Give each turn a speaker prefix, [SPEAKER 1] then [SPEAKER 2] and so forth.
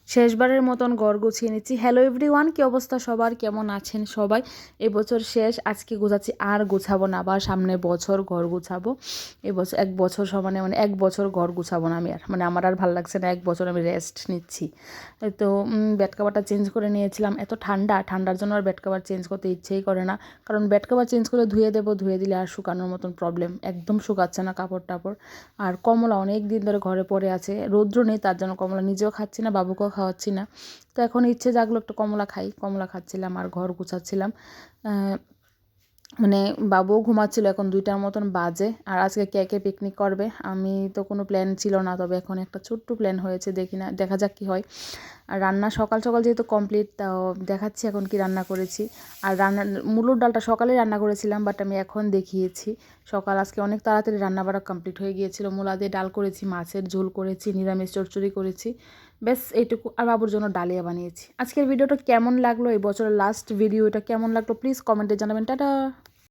[SPEAKER 1] শেষবারের মতন ঘর গুছিয়ে নিচ্ছি। হ্যালো এভরিওয়ান, কী অবস্থা সবার, কেমন আছেন সবাই? এবছর শেষ, আজকে গোছাচ্ছি, আর গোছাবো না, আবার সামনে বছর ঘর গুছাবো। এবছর 1 বছর সমানে, মানে 1 বছর ঘর গুছাবো না আমি আর, মানে আমার আর ভালো লাগছে না, 1 বছর আমি রেস্ট নিচ্ছি। তো বেড কাভারটা চেঞ্জ করে নিয়েছিলাম। এত ঠান্ডার জন্য আর বেড কাভার চেঞ্জ করতে ইচ্ছেই করে না, কারণ বেড কাভার চেঞ্জ করে ধুয়ে দেবো, ধুয়ে দিলে আর শুকানোর মতন প্রবলেম, একদম শুকাচ্ছে না কাপড় টাপড়। আর কমলা অনেক দিন ধরে ঘরে পড়ে আছে, রৌদ্র নেই তার জন্য কমলা নিজেও খাচ্ছি না, বাবুকেও খাওয়াচ্ছি না। তো এখন ইচ্ছে জাগলো একটু কমলা খাই, কমলা খাচ্ছিলাম আর ঘর গুছাচ্ছিলাম। মানে বাবুও ঘুমাচ্ছিল, এখন 2টার মতন বাজে। আর আজকে কে কে পিকনিক করবে, আমি তো কোনো প্ল্যান ছিল না, তবে এখন একটা ছোট্ট প্ল্যান হয়েছে, দেখা যাক কী হয়। আর রান্না সকাল সকাল যেহেতু কমপ্লিট, তাও দেখাচ্ছি এখন কি রান্না করেছি। আর মুলোর ডালটা সকালে রান্না করেছিলাম, বাট আমি এখন দেখিয়েছি। আজকে অনেক তাড়াতাড়ি রান্নাবাড়া কমপ্লিট হয়ে গিয়েছিল। মূলা দিয়ে ডাল করেছি, মাছের ঝোল করেছি, নিরামিষ চচ্চড়ি করেছি, ব্যাস এইটুকু। আর বাবুর জন্য ডালিয়া বানিয়েছি। আজকের ভিডিওটা কেমন লাগলো, এই বছরের লাস্ট ভিডিও, এটা কেমন লাগলো প্লিজ কমেন্টে জানাবেন। টাটা।